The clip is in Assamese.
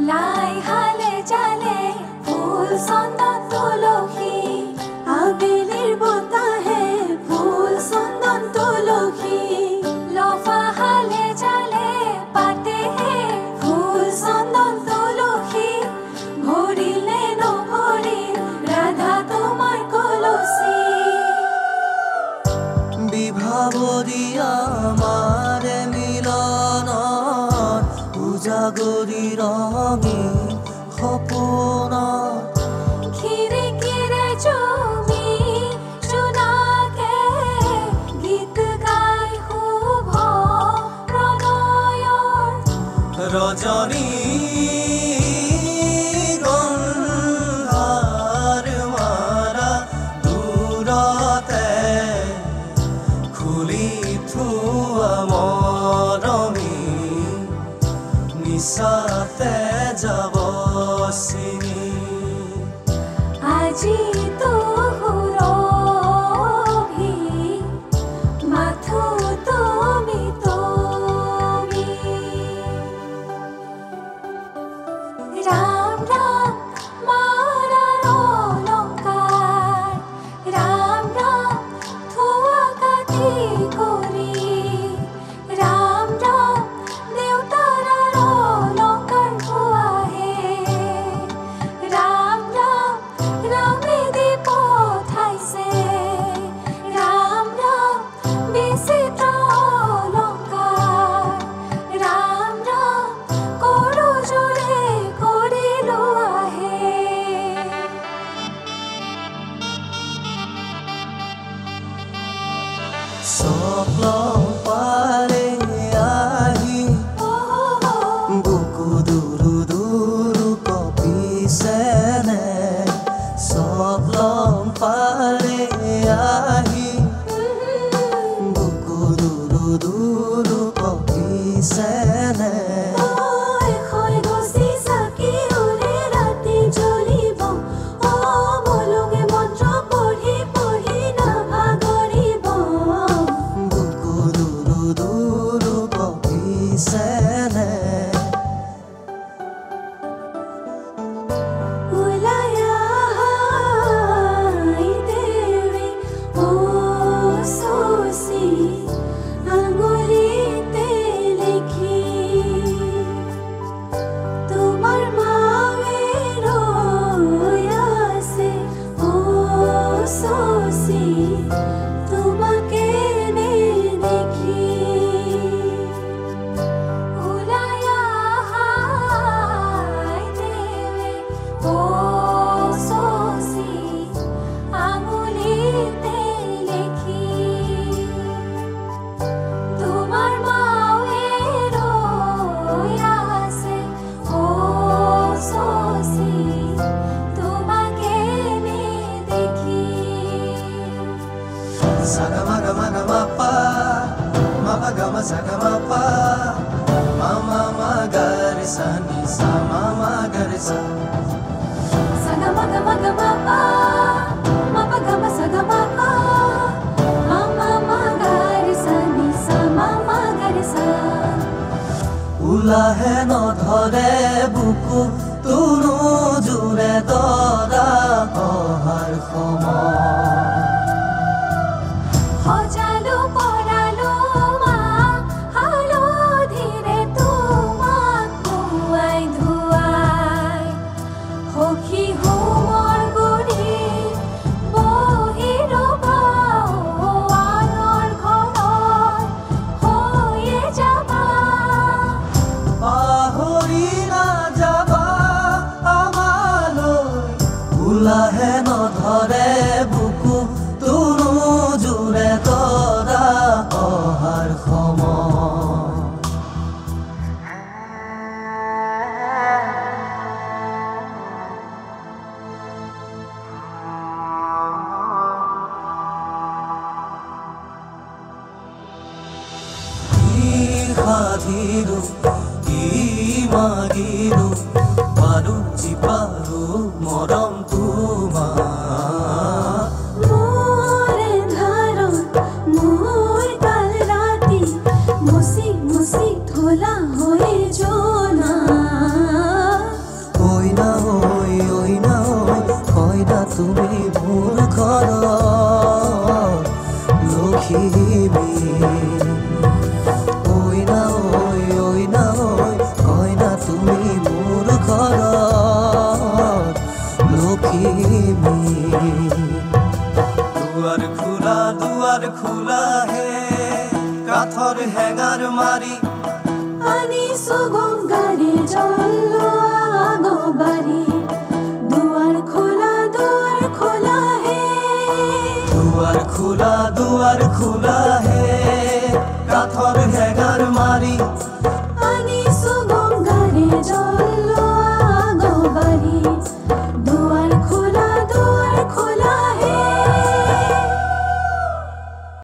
লাই হালে জালে ফুল চন্দন তুলসী আবেলির বতাহে ফুল চন্দন তুলসী লফা হালে জালে পাতে ফুল চন্দন তুলসী ভরিলে নভরিল রাধা তোমার কলসী বিভাবরী আমার মিলন উজাগরি রঙী সপোন খিৰে খিৰে জমি সোণাকে গীত গাই শুভ প্ৰণয়ৰ ৰজনী গন্ধাৰ মাৰা দূৰতে খুলি থোৱা মৰমী নিশাতে যাব চিনি আজি তো সুৰভি মাথো তুমি তুমি ৰাম ৰাম মাৰাৰ অলংকাৰ ৰাম ৰাম থোৱা কাটি কৰি ৰাম ৰাম দেউতাৰ অলংকাৰ থোৱাহে ৰাম ৰাম ৰামে দি পঠাইছে ৰাম ৰাম বিচিত্ৰ অলংকাৰ ৰাম ৰাম কৰো জোৰে কৰিলো আহে সকলং পাৰে আহি বুকু দুৰু দুৰু কপিছেনে সকলং পাৰে আহি বুকু দুৰু দুৰু কপিছেনে হৈ গছি চাকি উৰে ৰাতি জ্বলিব বলুগে মন্ত্ৰ পঢ়ি পঢ়ি নাভাগৰিব বুকু দুৰু দুৰু কপিছেনে ওলাই আহাই দেৱে চচি আঙুলিতে লিখি তোমাৰ মাৱে ৰৈ আছে চচি তোমাকে দেখি ওলাই আহাই দেৱে চচি আঙুলিতে লিখি তোমাৰ মাৱে ৰৈ আছে চচি তোমাকে দেখি Sagamagamanamapa, mapagama sagamapa, mama magarisa nisa mama garisa. Sagamagagamapa, mapagama sagamapa, mama magarisa nisa mama garisa. উলাহে নধৰে বুকু তুনো জোৰে তৰা অহাৰ সময় সজালো পৰালো মা হালধিৰে তোমাক ধুৱাই ধুৱাই সখী হোমৰ গুৰি বহি ৰবা আনৰ ঘৰত হৈয়ে যাবা পাহৰি নাযাবা আমালৈ উলাহে নধৰে বুকু তুনো জোৰে তৰা অহাৰ সময় সাধিৰো কি মাগিৰো পাৰো জিপাৰো মৰম তোমাৰ তুমি মোৰ ঘৰৰ লখিমী ঐ না ঐ কইনা তুমি মোৰ ঘৰৰ লখিমী দুৱাৰ খোলা হে কাঠৰ হেঙাৰ মাৰি আনিছো গংগাৰে জল আগবাৰী দুৱাৰ খোলা হে দুৱাৰ খোলা হে